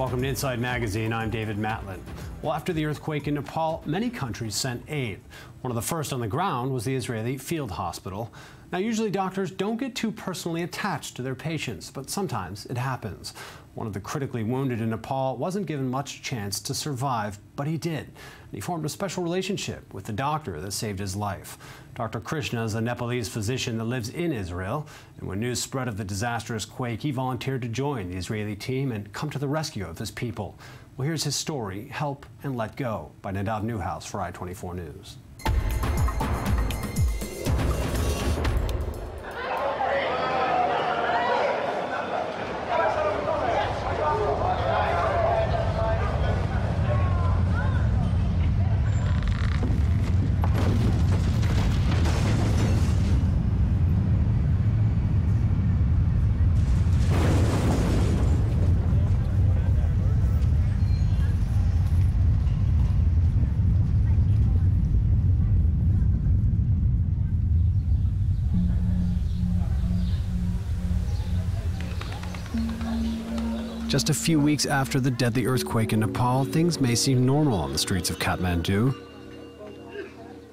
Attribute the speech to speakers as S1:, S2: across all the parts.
S1: Welcome to Inside Magazine. I'm David Matlin. Well, after the earthquake in Nepal, many countries sent aid. One of the first on the ground was the Israeli field hospital. Now, usually doctors don't get too personally attached to their patients, but sometimes it happens. One of the critically wounded in Nepal wasn't given much chance to survive, but he did. And he formed a special relationship with the doctor that saved his life. Dr. Krishna is a Nepalese physician that lives in Israel, and when news spread of the disastrous quake, he volunteered to join the Israeli team and come to the rescue of his people. Well, here's his story, Help and Let Go, by Nadav Neuhaus for I-24 News. Just a few weeks after the deadly earthquake in Nepal, things may seem normal on the streets of Kathmandu.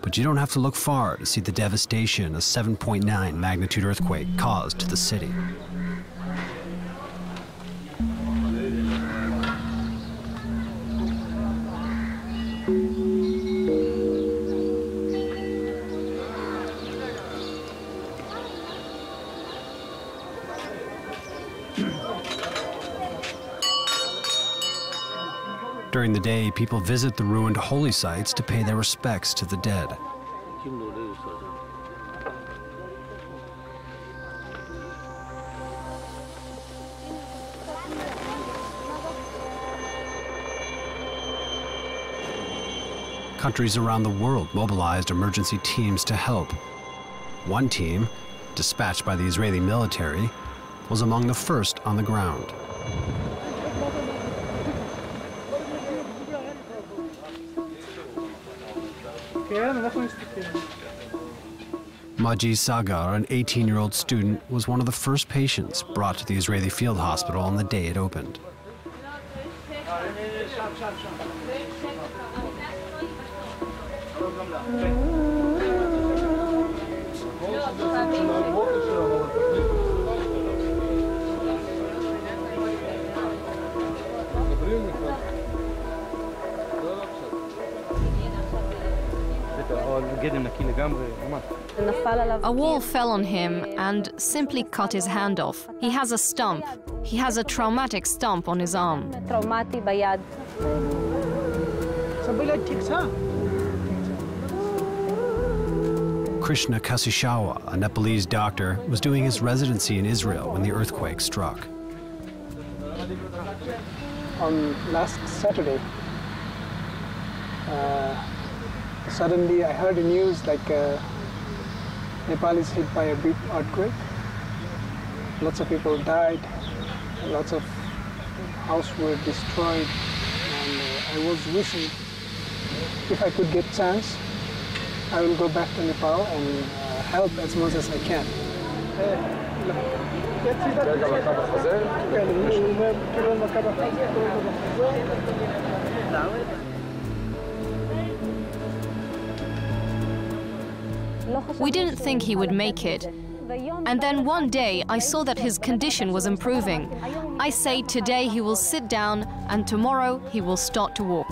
S1: But you don't have to look far to see the devastation a 7.9 magnitude earthquake caused to the city. During the day, people visit the ruined holy sites to pay their respects to the dead. Countries around the world mobilized emergency teams to help. One team, dispatched by the Israeli military, was among the first on the ground. Maji Sagar, an 18-year-old student, was one of the first patients brought to the Israeli field hospital on the day it opened.
S2: A wall fell on him and simply cut his hand off. He has a stump. He has a traumatic stump on his arm.
S1: Krishna Kasishawa, a Nepalese doctor, was doing his residency in Israel when the earthquake struck.
S3: On last Saturday, suddenly I heard the news like Nepal is hit by a big earthquake. Lots of people died, lots of houses were destroyed, and I was wishing if I could get a chance, I will go back to Nepal and help as much as I can.
S2: We didn't think he would make it. And then one day I saw that his condition was improving. I say today he will sit down and tomorrow he will start to walk.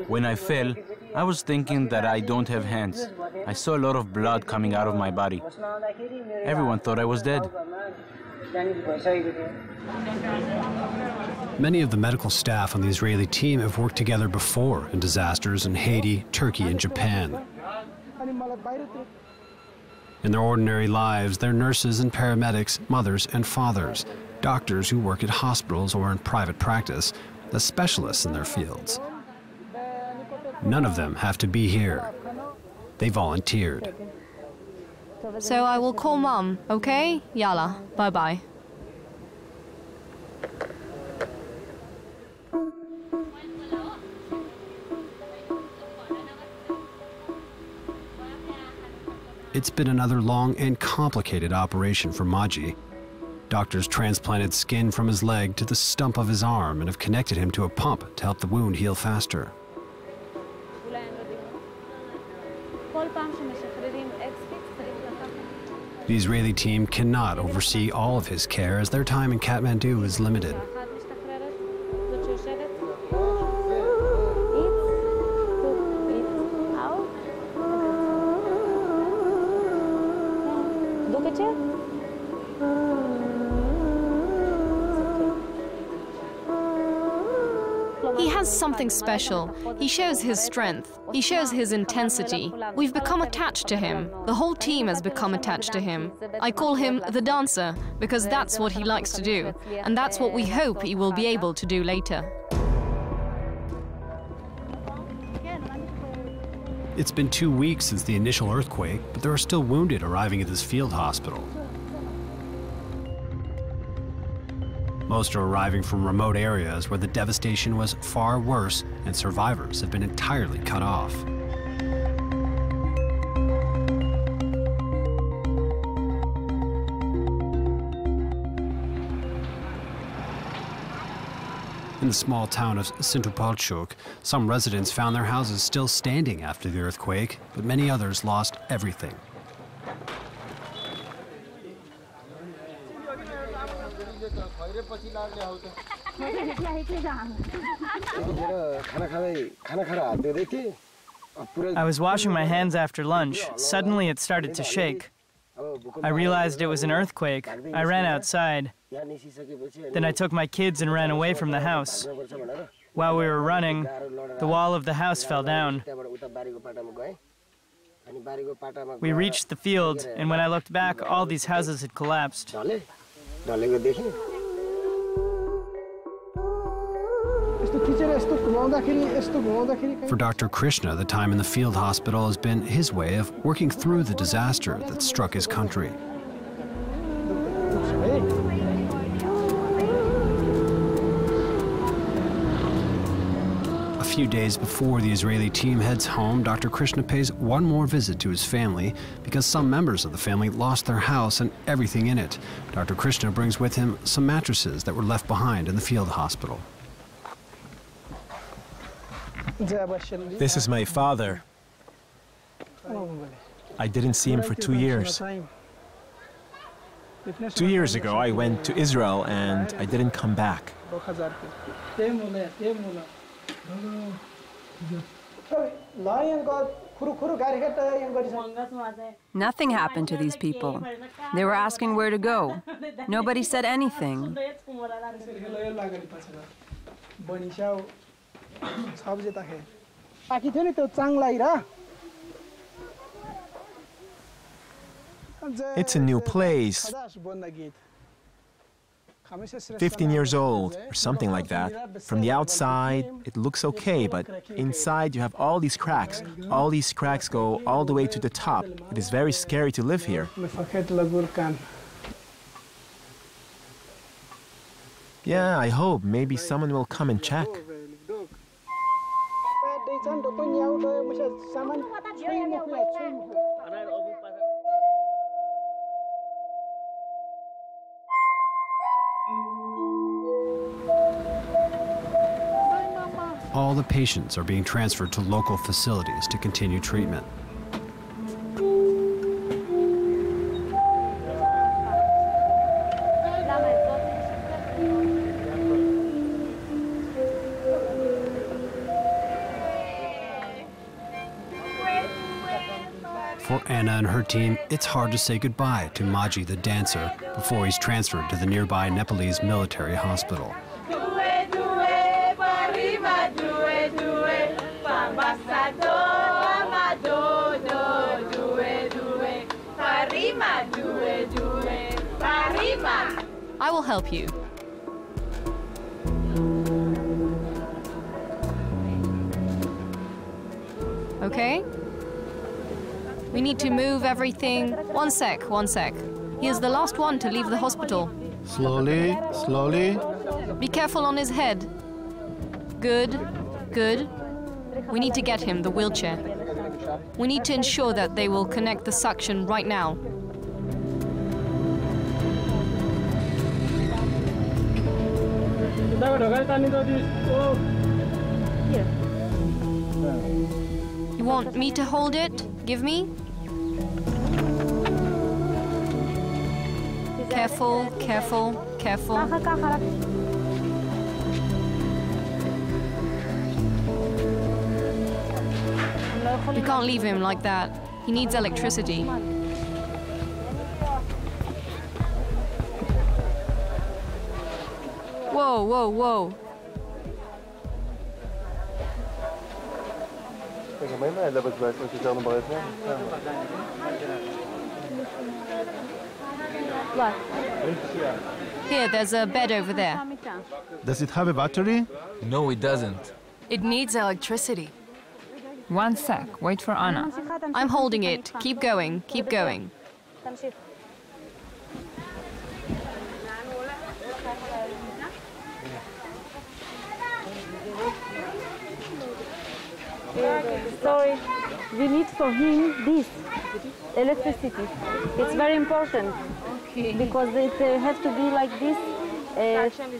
S4: When I fell, I was thinking that I don't have hands. I saw a lot of blood coming out of my body. Everyone thought I was dead.
S1: Many of the medical staff on the Israeli team have worked together before in disasters in Haiti, Turkey, and Japan. In their ordinary lives, they're nurses and paramedics, mothers and fathers, doctors who work at hospitals or in private practice, as specialists in their fields. None of them have to be here. They volunteered.
S2: So I will call Mom, okay? Yalla, bye-bye.
S1: It's been another long and complicated operation for Maji. Doctors transplanted skin from his leg to the stump of his arm and have connected him to a pump to help the wound heal faster. The Israeli team cannot oversee all of his care as their time in Kathmandu is limited.
S2: He has something special. He shows his strength. He shows his intensity. We've become attached to him. The whole team has become attached to him. I call him the dancer because that's what he likes to do, and that's what we hope he will be able to do later.
S1: It's been 2 weeks since the initial earthquake, but there are still wounded arriving at this field hospital. Most are arriving from remote areas where the devastation was far worse and survivors have been entirely cut off. In the small town of Sintupalchuk, some residents found their houses still standing after the earthquake, but many others lost everything.
S5: I was washing my hands after lunch. Suddenly it started to shake. I realized it was an earthquake. I ran outside. Then I took my kids and ran away from the house. While we were running, the wall of the house fell down. We reached the field, and when I looked back, all these houses had collapsed.
S1: For Dr. Krishna, the time in the field hospital has been his way of working through the disaster that struck his country. A few days before the Israeli team heads home, Dr. Krishna pays one more visit to his family because some members of the family lost their house and everything in it. Dr. Krishna brings with him some mattresses that were left behind in the field hospital.
S6: This is my father. I didn't see him for 2 years. 2 years ago, I went to Israel and I didn't come back.
S7: Nothing happened to these people. They were asking where to go. Nobody said anything.
S6: It's a new place. 15 years old, or something like that. From the outside, it looks okay, but inside you have all these cracks. All these cracks go all the way to the top. It is very scary to live here. Yeah, I hope maybe someone will come and check.
S1: All the patients are being transferred to local facilities to continue treatment. For Anna and her team, it's hard to say goodbye to Maji the dancer before he's transferred to the nearby Nepalese military hospital.
S2: I will help you. Okay? We need to move everything. One sec, one sec. He is the last one to leave the hospital.
S8: Slowly, slowly.
S2: Be careful on his head. Good, good. We need to get him the wheelchair. We need to ensure that they will connect the suction right now. You want me to hold it? Give me? Careful, careful, careful. We can't leave him like that. He needs electricity. Whoa, whoa, whoa. Here, there's a bed over there.
S8: Does it have a battery?
S4: No, it doesn't.
S7: It needs electricity. One sec, wait for Anna.
S2: I'm holding it. Keep going, keep going.
S9: Sorry, we need for him this electricity. It's very important because it has to be like this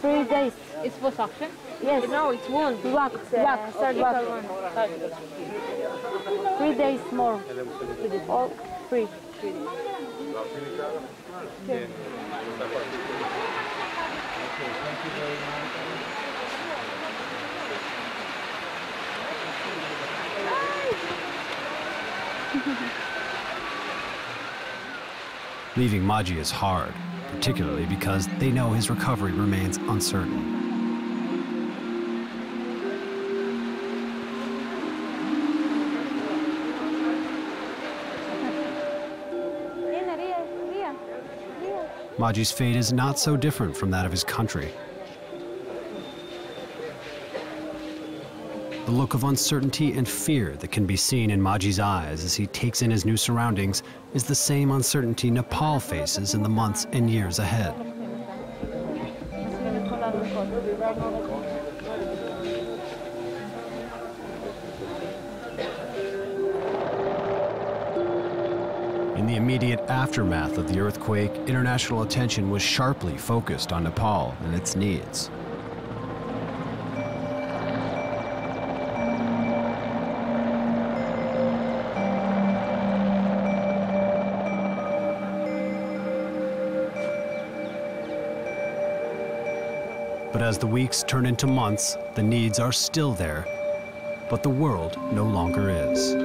S9: 3 days.
S10: It's for suction?
S9: Yes.
S10: No, it's wound.
S9: Wax,
S10: surgical one.
S9: 3 days more. All 3. Okay.
S1: Leaving Maji is hard, particularly because they know his recovery remains uncertain. Maji's fate is not so different from that of his country. The look of uncertainty and fear that can be seen in Maji's eyes as he takes in his new surroundings is the same uncertainty Nepal faces in the months and years ahead. In the immediate aftermath of the earthquake, international attention was sharply focused on Nepal and its needs. But as the weeks turn into months, the needs are still there, but the world no longer is.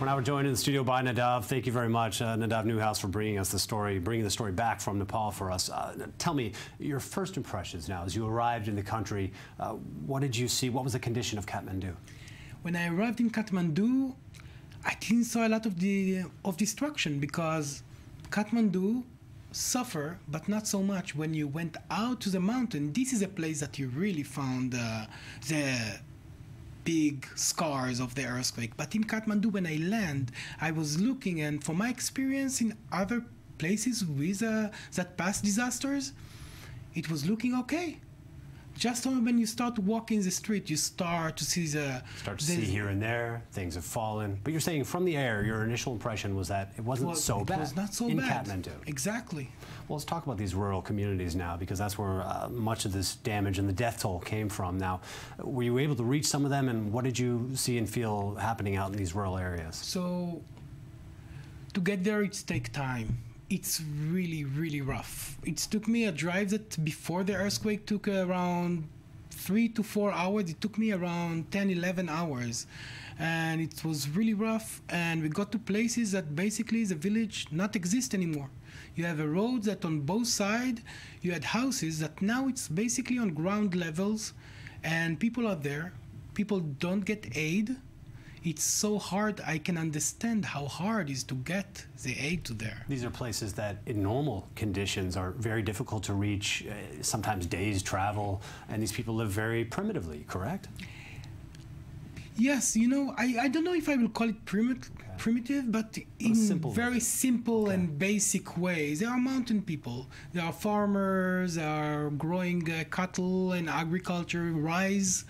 S1: We're now joined in the studio by Nadav. Thank you very much, Nadav Neuhaus, for bringing us the story, bringing the story back from Nepal for us. Tell me your first impressions now as you arrived in the country. What did you see? What was the condition of Kathmandu?
S11: When I arrived in Kathmandu, I didn't saw a lot of destruction because Kathmandu suffer, but not so much when you went out to the mountain. This is a place that you really found the big scars of the earthquake. But in Kathmandu, when I land, I was looking, and from my experience in other places with that past disasters, it was looking okay. Just when you start walking the street, you start to see
S1: see here and there, things have fallen. But you're saying from the air, your initial impression was that it wasn't so bad.
S11: It was not so
S1: in
S11: bad.
S1: Kathmandu.
S11: Exactly.
S1: Well, let's talk about these rural communities now, because that's where much of this damage and the death toll came from. Now, were you able to reach some of them, and what did you see and feel happening out in these rural areas?
S11: So, to get there, it takes time. It's really, really rough. It took me a drive that before the earthquake took around 3 to 4 hours. It took me around 10, 11 hours. And it was really rough. And we got to places that basically the village not exist anymore. You have a road that on both sides, you had houses that now it's basically on ground levels. And people are there. People don't get aid. It's so hard. I can understand how hard it is to get the aid to there.
S1: These are places that in normal conditions are very difficult to reach, sometimes days travel, and these people live very primitively, correct?
S11: Yes, you know, I don't know if I will call it primitive, but in very simple and basic ways. There are mountain people, there are farmers, there are growing cattle and agriculture, rice,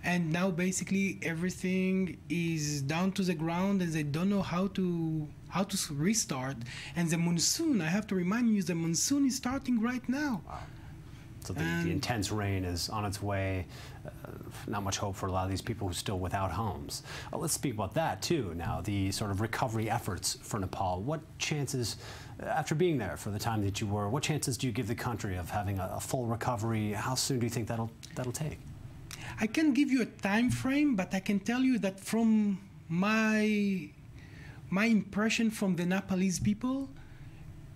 S11: and now basically everything is down to the ground and they don't know how to restart. And the monsoon, I have to remind you, the monsoon is starting right now.
S1: Wow. So the intense rain is on its way. Not much hope for a lot of these people who are still without homes. Let's speak about that too now, the sort of recovery efforts for Nepal. What chances, after being there for the time that you were, what chances do you give the country of having a full recovery? How soon do you think that'll take?
S11: I can't give you a time frame, but I can tell you that from my impression from the Nepalese people,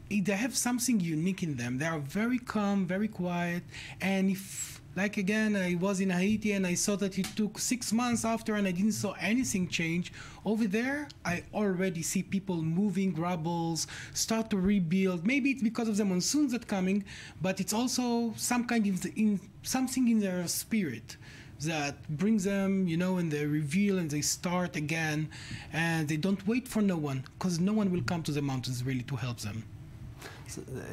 S11: they have something unique in them. They are very calm, very quiet, and if, like again, I was in Haiti and I saw that it took 6 months after and I didn't saw anything change. Over there, I already see people moving rubbles, start to rebuild. Maybe it's because of the monsoons that coming, but it's also some kind of something in their spirit that brings them, you know, and they reveal and they start again, and they don't wait for no one, because no one will come to the mountains really to help them.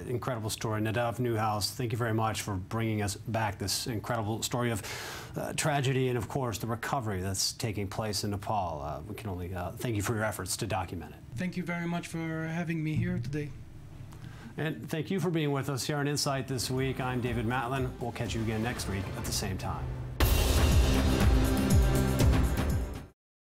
S1: Incredible story. Nadav Neuhaus, thank you very much for bringing us back this incredible story of tragedy and, of course, the recovery that's taking place in Nepal. We can only thank you for your efforts to document it.
S11: Thank you very much for having me here today.
S1: And thank you for being with us here on Insight this week. I'm David Matlin. We'll catch you again next week at the same time.